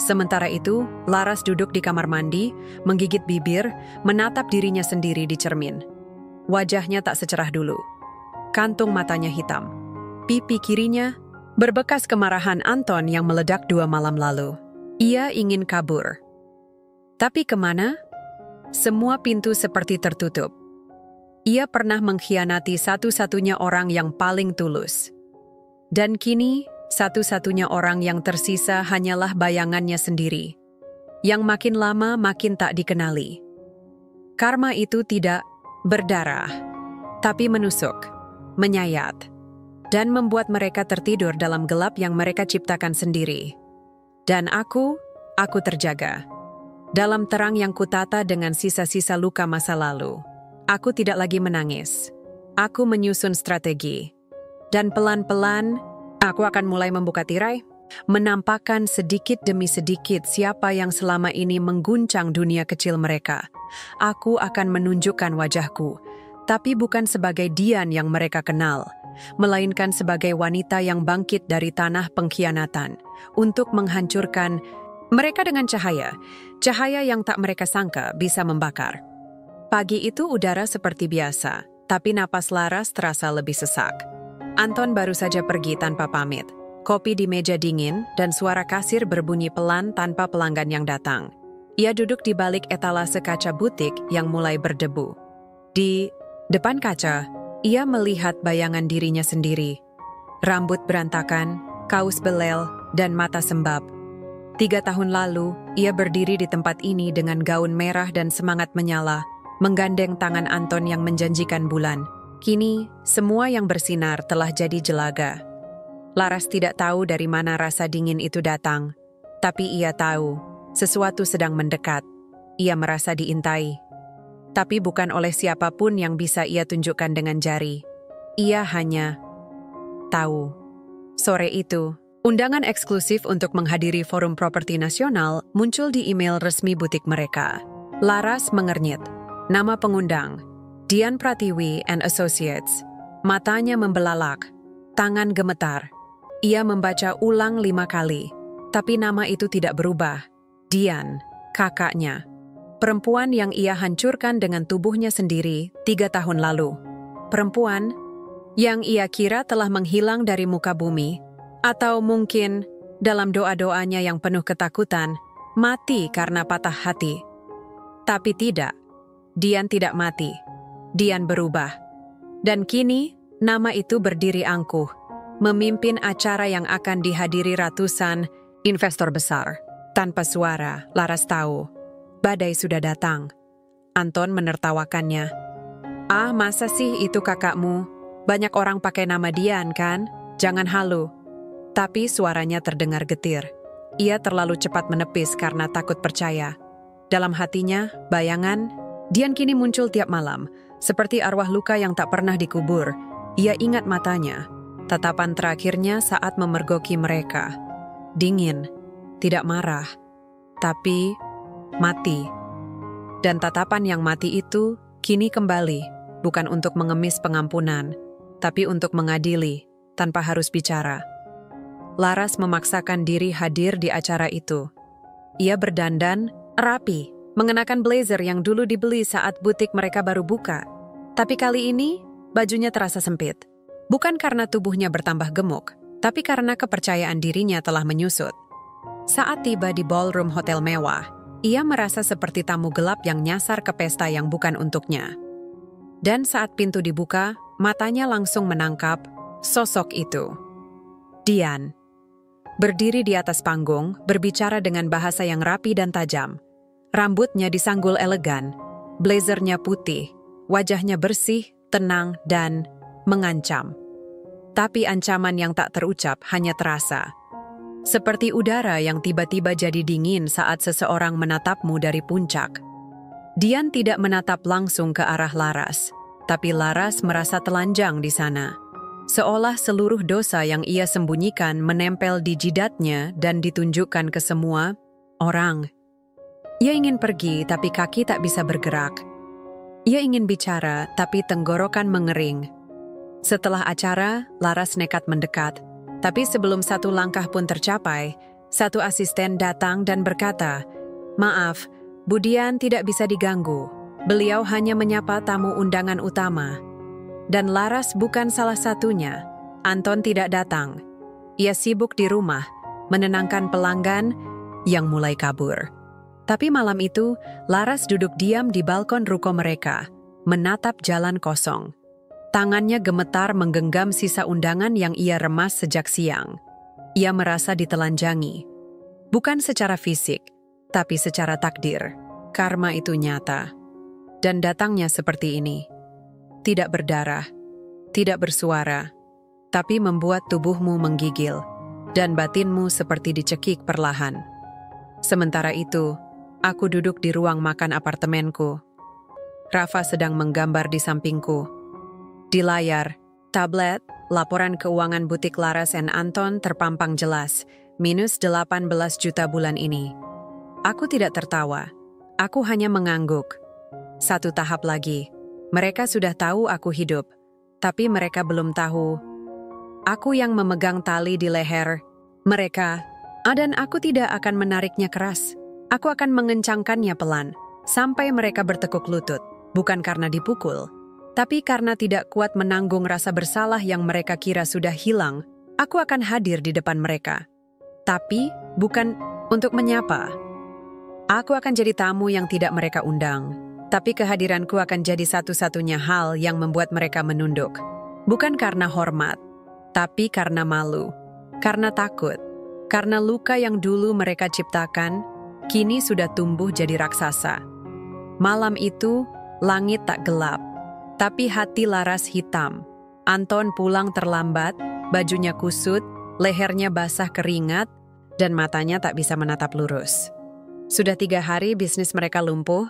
Sementara itu, Laras duduk di kamar mandi, menggigit bibir, menatap dirinya sendiri di cermin. Wajahnya tak secerah dulu. Kantung matanya hitam. Pipi kirinya berbekas kemarahan Anton yang meledak 2 malam lalu. Ia ingin kabur. Tapi kemana? Semua pintu seperti tertutup. Ia pernah mengkhianati satu-satunya orang yang paling tulus. Dan kini, satu-satunya orang yang tersisa hanyalah bayangannya sendiri. Yang makin lama makin tak dikenali. Karma itu tidak berdarah, tapi menusuk, menyayat, dan membuat mereka tertidur dalam gelap yang mereka ciptakan sendiri. Dan aku terjaga. Dalam terang yang kutata dengan sisa-sisa luka masa lalu. Aku tidak lagi menangis. Aku menyusun strategi. Dan pelan-pelan, aku akan mulai membuka tirai, menampakkan sedikit demi sedikit siapa yang selama ini mengguncang dunia kecil mereka. Aku akan menunjukkan wajahku, tapi bukan sebagai Dian yang mereka kenal, melainkan sebagai wanita yang bangkit dari tanah pengkhianatan untuk menghancurkan mereka dengan cahaya yang tak mereka sangka bisa membakar. Pagi itu udara seperti biasa, tapi napas Laras terasa lebih sesak. Anton baru saja pergi tanpa pamit. Kopi di meja dingin dan suara kasir berbunyi pelan tanpa pelanggan yang datang. Ia duduk di balik etalase kaca butik yang mulai berdebu. Di depan kaca, ia melihat bayangan dirinya sendiri. Rambut berantakan, kaus belel, dan mata sembab. 3 tahun lalu, ia berdiri di tempat ini dengan gaun merah dan semangat menyala, menggandeng tangan Anton yang menjanjikan bulan. Kini, semua yang bersinar telah jadi jelaga. Laras tidak tahu dari mana rasa dingin itu datang, tapi ia tahu sesuatu sedang mendekat. Ia merasa diintai. Tapi bukan oleh siapapun yang bisa ia tunjukkan dengan jari. Ia hanya tahu. Sore itu, undangan eksklusif untuk menghadiri Forum Properti Nasional muncul di email resmi butik mereka. Laras mengernyit. Nama pengundang, Dian Pratiwi and Associates. Matanya membelalak, tangan gemetar. Ia membaca ulang 5 kali, tapi nama itu tidak berubah. Dian, kakaknya. Perempuan yang ia hancurkan dengan tubuhnya sendiri 3 tahun lalu. Perempuan yang ia kira telah menghilang dari muka bumi, atau mungkin dalam doa-doanya yang penuh ketakutan, mati karena patah hati. Tapi tidak, Dian tidak mati. Dian berubah. Dan kini, nama itu berdiri angkuh, memimpin acara yang akan dihadiri ratusan investor besar. Tanpa suara, Laras tahu, badai sudah datang. Anton menertawakannya. Ah, masa sih itu kakakmu? Banyak orang pakai nama Dian, kan? Jangan halu. Tapi suaranya terdengar getir. Ia terlalu cepat menepis karena takut percaya. Dalam hatinya, bayangan Dian kini muncul tiap malam, seperti arwah luka yang tak pernah dikubur. Ia ingat matanya, tatapan terakhirnya saat memergoki mereka. Dingin, tidak marah, tapi mati. Dan tatapan yang mati itu kini kembali, bukan untuk mengemis pengampunan, tapi untuk mengadili, tanpa harus bicara. Laras memaksakan diri hadir di acara itu. Ia berdandan rapi, mengenakan blazer yang dulu dibeli saat butik mereka baru buka. Tapi kali ini, bajunya terasa sempit. Bukan karena tubuhnya bertambah gemuk, tapi karena kepercayaan dirinya telah menyusut. Saat tiba di ballroom hotel mewah, ia merasa seperti tamu gelap yang nyasar ke pesta yang bukan untuknya. Dan saat pintu dibuka, matanya langsung menangkap sosok itu. Dian. Berdiri di atas panggung, berbicara dengan bahasa yang rapi dan tajam. Rambutnya disanggul elegan, blazernya putih, wajahnya bersih, tenang, dan mengancam. Tapi ancaman yang tak terucap hanya terasa. Seperti udara yang tiba-tiba jadi dingin saat seseorang menatapmu dari puncak. Dian tidak menatap langsung ke arah Laras, tapi Laras merasa telanjang di sana. Seolah seluruh dosa yang ia sembunyikan menempel di jidatnya dan ditunjukkan ke semua orang. Ia ingin pergi, tapi kaki tak bisa bergerak. Ia ingin bicara, tapi tenggorokan mengering. Setelah acara, Laras nekat mendekat. Tapi sebelum satu langkah pun tercapai, satu asisten datang dan berkata, "Maaf, Bu Dian tidak bisa diganggu. Beliau hanya menyapa tamu undangan utama." Dan Laras bukan salah satunya. Anton tidak datang. Ia sibuk di rumah, menenangkan pelanggan yang mulai kabur. Tapi malam itu, Laras duduk diam di balkon ruko mereka, menatap jalan kosong. Tangannya gemetar menggenggam sisa undangan yang ia remas sejak siang. Ia merasa ditelanjangi. Bukan secara fisik, tapi secara takdir. Karma itu nyata. Dan datangnya seperti ini. Tidak berdarah, tidak bersuara, tapi membuat tubuhmu menggigil, dan batinmu seperti dicekik perlahan. Sementara itu, aku duduk di ruang makan apartemenku. Rafa sedang menggambar di sampingku. Di layar, tablet, laporan keuangan butik Laras and Anton terpampang jelas, minus 18 juta bulan ini. Aku tidak tertawa, aku hanya mengangguk. Satu tahap lagi. Mereka sudah tahu aku hidup, tapi mereka belum tahu. Aku yang memegang tali di leher mereka, dan aku tidak akan menariknya keras. Aku akan mengencangkannya pelan, sampai mereka bertekuk lutut, bukan karena dipukul, tapi karena tidak kuat menanggung rasa bersalah yang mereka kira sudah hilang. Aku akan hadir di depan mereka. Tapi bukan untuk menyapa. Aku akan jadi tamu yang tidak mereka undang. Tapi kehadiranku akan jadi satu-satunya hal yang membuat mereka menunduk. Bukan karena hormat, tapi karena malu, karena takut, karena luka yang dulu mereka ciptakan, kini sudah tumbuh jadi raksasa. Malam itu, langit tak gelap, tapi hati Laras hitam. Anton pulang terlambat, bajunya kusut, lehernya basah keringat, dan matanya tak bisa menatap lurus. Sudah 3 hari bisnis mereka lumpuh.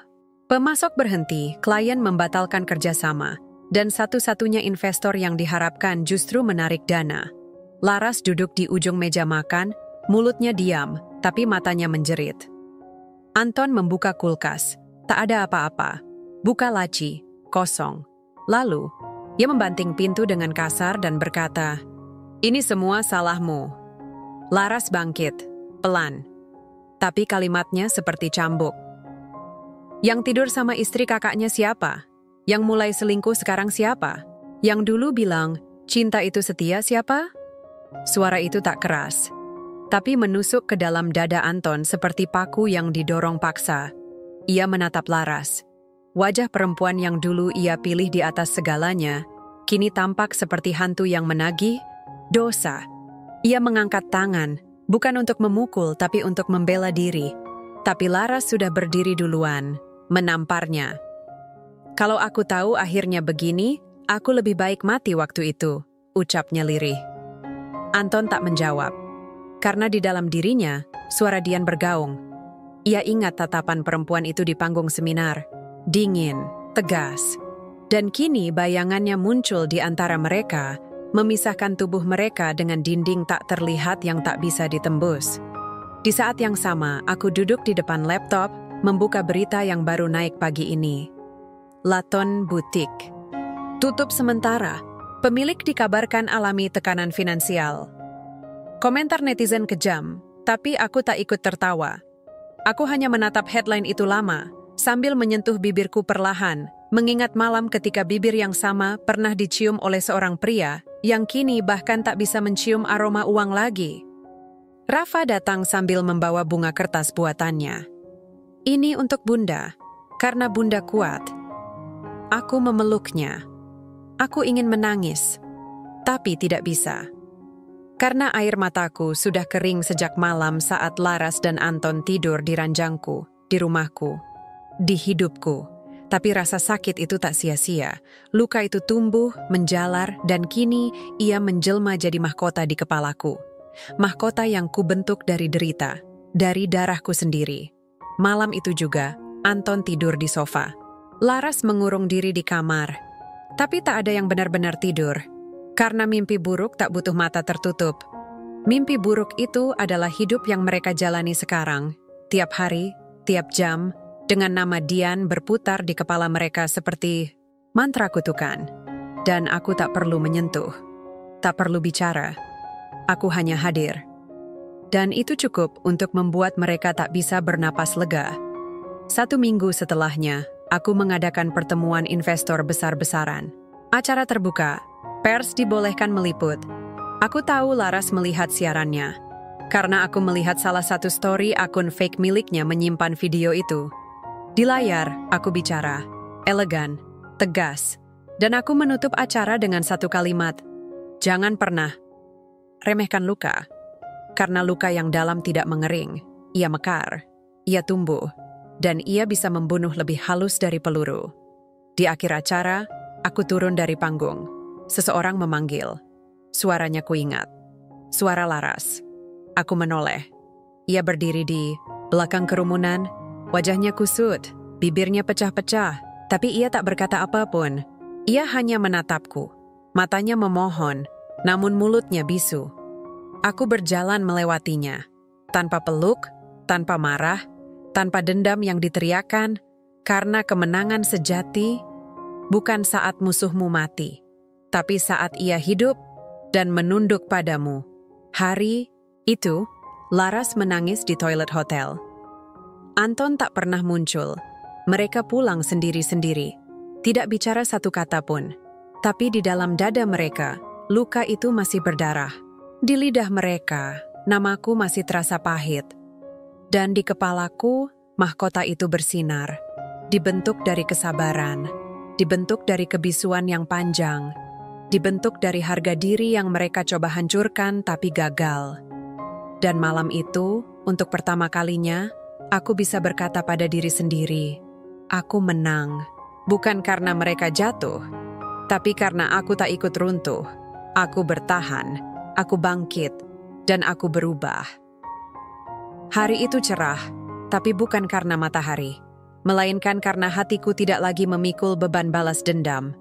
Pemasok berhenti, klien membatalkan kerjasama, dan satu-satunya investor yang diharapkan justru menarik dana. Laras duduk di ujung meja makan, mulutnya diam, tapi matanya menjerit. Anton membuka kulkas, tak ada apa-apa. Buka laci, kosong. Lalu, ia membanting pintu dengan kasar dan berkata, "Ini semua salahmu." Laras bangkit, pelan. Tapi kalimatnya seperti cambuk. Yang tidur sama istri kakaknya siapa? Yang mulai selingkuh sekarang siapa? Yang dulu bilang, cinta itu setia siapa? Suara itu tak keras, tapi menusuk ke dalam dada Anton seperti paku yang didorong paksa. Ia menatap Laras. Wajah perempuan yang dulu ia pilih di atas segalanya, kini tampak seperti hantu yang menagih dosa. Ia mengangkat tangan, bukan untuk memukul tapi untuk membela diri. Tapi Laras sudah berdiri duluan, menamparnya. "Kalau aku tahu akhirnya begini, aku lebih baik mati waktu itu," ucapnya lirih. Anton tak menjawab, karena di dalam dirinya, suara Dian bergaung. Ia ingat tatapan perempuan itu di panggung seminar, dingin, tegas. Dan kini bayangannya muncul di antara mereka, memisahkan tubuh mereka dengan dinding tak terlihat yang tak bisa ditembus. Di saat yang sama, aku duduk di depan laptop, membuka berita yang baru naik pagi ini. Laton Boutique tutup sementara. Pemilik dikabarkan alami tekanan finansial. Komentar netizen kejam, tapi aku tak ikut tertawa. Aku hanya menatap headline itu lama, sambil menyentuh bibirku perlahan, mengingat malam ketika bibir yang sama pernah dicium oleh seorang pria, yang kini bahkan tak bisa mencium aroma uang lagi. Rafa datang sambil membawa bunga kertas buatannya. Ini untuk Bunda, karena Bunda kuat. Aku memeluknya. Aku ingin menangis, tapi tidak bisa. Karena air mataku sudah kering sejak malam saat Laras dan Anton tidur di ranjangku, di rumahku, di hidupku. Tapi rasa sakit itu tak sia-sia. Luka itu tumbuh, menjalar, dan kini ia menjelma jadi mahkota di kepalaku. Mahkota yang kubentuk dari derita, dari darahku sendiri. Malam itu juga, Anton tidur di sofa. Laras mengurung diri di kamar. Tapi tak ada yang benar-benar tidur, karena mimpi buruk tak butuh mata tertutup. Mimpi buruk itu adalah hidup yang mereka jalani sekarang, tiap hari, tiap jam, dengan nama Dian berputar di kepala mereka seperti mantra kutukan. Dan aku tak perlu menyentuh, tak perlu bicara, aku hanya hadir. Dan itu cukup untuk membuat mereka tak bisa bernapas lega. 1 minggu setelahnya, aku mengadakan pertemuan investor besar-besaran. Acara terbuka, pers dibolehkan meliput. Aku tahu Laras melihat siarannya, karena aku melihat salah satu story akun fake miliknya menyimpan video itu. Di layar, aku bicara, elegan, tegas, dan aku menutup acara dengan satu kalimat, jangan pernah remehkan luka, karena luka yang dalam tidak mengering, ia mekar, ia tumbuh, dan ia bisa membunuh lebih halus dari peluru. Di akhir acara, aku turun dari panggung. Seseorang memanggil. Suaranya kuingat. Suara Laras. Aku menoleh. Ia berdiri di belakang kerumunan. Wajahnya kusut, bibirnya pecah-pecah, tapi ia tak berkata apapun. Ia hanya menatapku. Matanya memohon, namun mulutnya bisu. Aku berjalan melewatinya. Tanpa peluk, tanpa marah, tanpa dendam yang diteriakan, karena kemenangan sejati bukan saat musuhmu mati, tapi saat ia hidup dan menunduk padamu. Hari itu, Laras menangis di toilet hotel. Anton tak pernah muncul. Mereka pulang sendiri-sendiri, tidak bicara satu kata pun. Tapi di dalam dada mereka, luka itu masih berdarah. Di lidah mereka, namaku masih terasa pahit. Dan di kepalaku, mahkota itu bersinar, dibentuk dari kesabaran, dibentuk dari kebisuan yang panjang, dibentuk dari harga diri yang mereka coba hancurkan tapi gagal. Dan malam itu, untuk pertama kalinya, aku bisa berkata pada diri sendiri, aku menang, bukan karena mereka jatuh, tapi karena aku tak ikut runtuh. Aku bertahan, aku bangkit, dan aku berubah. Hari itu cerah, tapi bukan karena matahari, melainkan karena hatiku tidak lagi memikul beban balas dendam.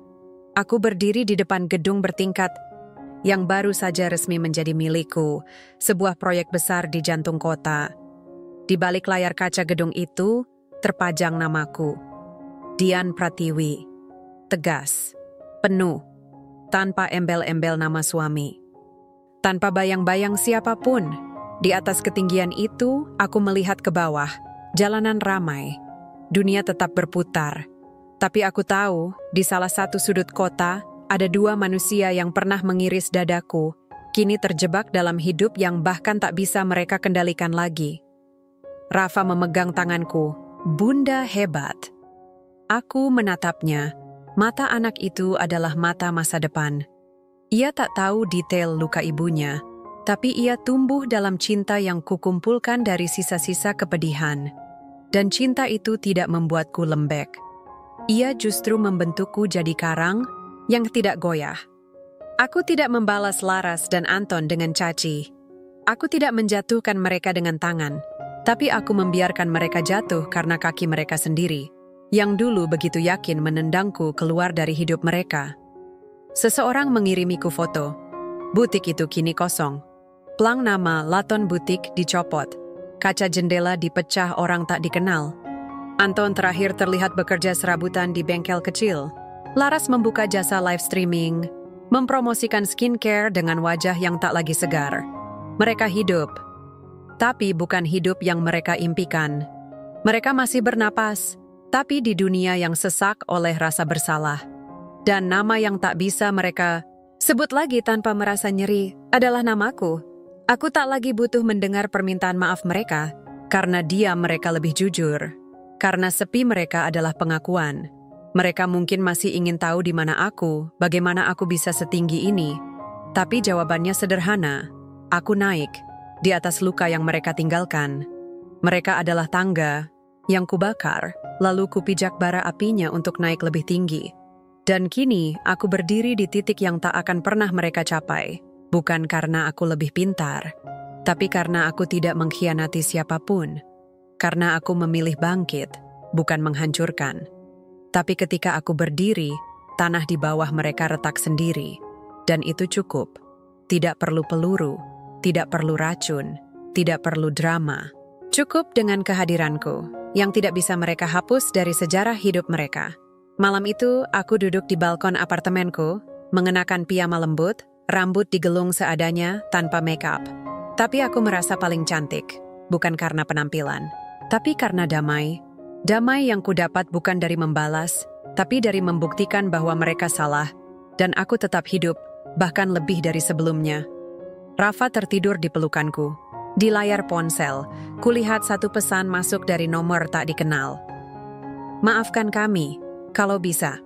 Aku berdiri di depan gedung bertingkat yang baru saja resmi menjadi milikku, sebuah proyek besar di jantung kota. Di balik layar kaca gedung itu, terpajang namaku, Dian Pratiwi, tegas, penuh, tanpa embel-embel nama suami. Tanpa bayang-bayang siapapun. Di atas ketinggian itu, aku melihat ke bawah, jalanan ramai. Dunia tetap berputar. Tapi aku tahu, di salah satu sudut kota, ada 2 manusia yang pernah mengiris dadaku, kini terjebak dalam hidup yang bahkan tak bisa mereka kendalikan lagi. Rafa memegang tanganku. Bunda hebat. Aku menatapnya. Mata anak itu adalah mata masa depan. Ia tak tahu detail luka ibunya, tapi ia tumbuh dalam cinta yang kukumpulkan dari sisa-sisa kepedihan. Dan cinta itu tidak membuatku lembek. Ia justru membentukku jadi karang yang tidak goyah. Aku tidak membalas Laras dan Anton dengan caci. Aku tidak menjatuhkan mereka dengan tangan, tapi aku membiarkan mereka jatuh karena kaki mereka sendiri, yang dulu begitu yakin menendangku keluar dari hidup mereka. Seseorang mengirimiku foto. Butik itu kini kosong. Plang nama Laton Boutique dicopot. Kaca jendela dipecah orang tak dikenal. Anton terakhir terlihat bekerja serabutan di bengkel kecil. Laras membuka jasa live streaming, mempromosikan skincare dengan wajah yang tak lagi segar. Mereka hidup, tapi bukan hidup yang mereka impikan. Mereka masih bernapas, tapi di dunia yang sesak oleh rasa bersalah. Dan nama yang tak bisa mereka sebut lagi tanpa merasa nyeri adalah namaku. Aku tak lagi butuh mendengar permintaan maaf mereka, karena mereka lebih jujur. Karena sepi mereka adalah pengakuan. Mereka mungkin masih ingin tahu di mana aku, bagaimana aku bisa setinggi ini. Tapi jawabannya sederhana. Aku naik di atas luka yang mereka tinggalkan. Mereka adalah tangga yang kubakar, lalu kupijak bara apinya untuk naik lebih tinggi. Dan kini aku berdiri di titik yang tak akan pernah mereka capai. Bukan karena aku lebih pintar, tapi karena aku tidak mengkhianati siapapun. Karena aku memilih bangkit, bukan menghancurkan. Tapi ketika aku berdiri, tanah di bawah mereka retak sendiri. Dan itu cukup. Tidak perlu peluru, tidak perlu racun, tidak perlu drama. Cukup dengan kehadiranku, yang tidak bisa mereka hapus dari sejarah hidup mereka. Malam itu, aku duduk di balkon apartemenku, mengenakan piyama lembut, rambut digelung seadanya tanpa make up. Tapi aku merasa paling cantik, bukan karena penampilan. Tapi karena damai. Damai yang kudapat bukan dari membalas, tapi dari membuktikan bahwa mereka salah, dan aku tetap hidup, bahkan lebih dari sebelumnya. Rafa tertidur di pelukanku. Di layar ponsel, kulihat satu pesan masuk dari nomor tak dikenal. Maafkan kami, kalau bisa.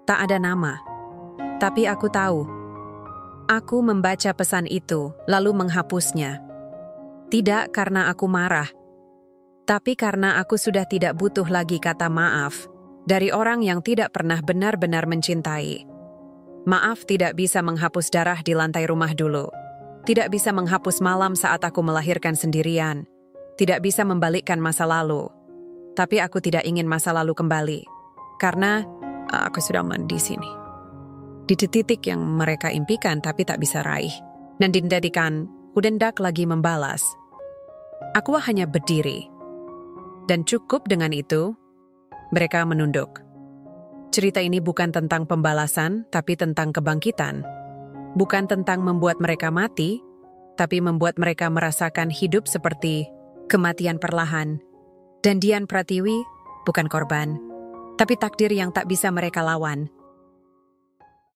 Tak ada nama. Tapi aku tahu. Aku membaca pesan itu, lalu menghapusnya. Tidak karena aku marah, tapi karena aku sudah tidak butuh lagi kata maaf dari orang yang tidak pernah benar-benar mencintai. Maaf tidak bisa menghapus darah di lantai rumah dulu. Tidak bisa menghapus malam saat aku melahirkan sendirian. Tidak bisa membalikkan masa lalu. Tapi aku tidak ingin masa lalu kembali. Karena aku sudah di sini. Di titik yang mereka impikan tapi tak bisa raih. Dan didedikan, kudendak lagi membalas. Aku hanya berdiri. Dan cukup dengan itu, mereka menunduk. Cerita ini bukan tentang pembalasan, tapi tentang kebangkitan. Bukan tentang membuat mereka mati, tapi membuat mereka merasakan hidup seperti kematian perlahan. Dan Dian Pratiwi bukan korban, tapi takdir yang tak bisa mereka lawan.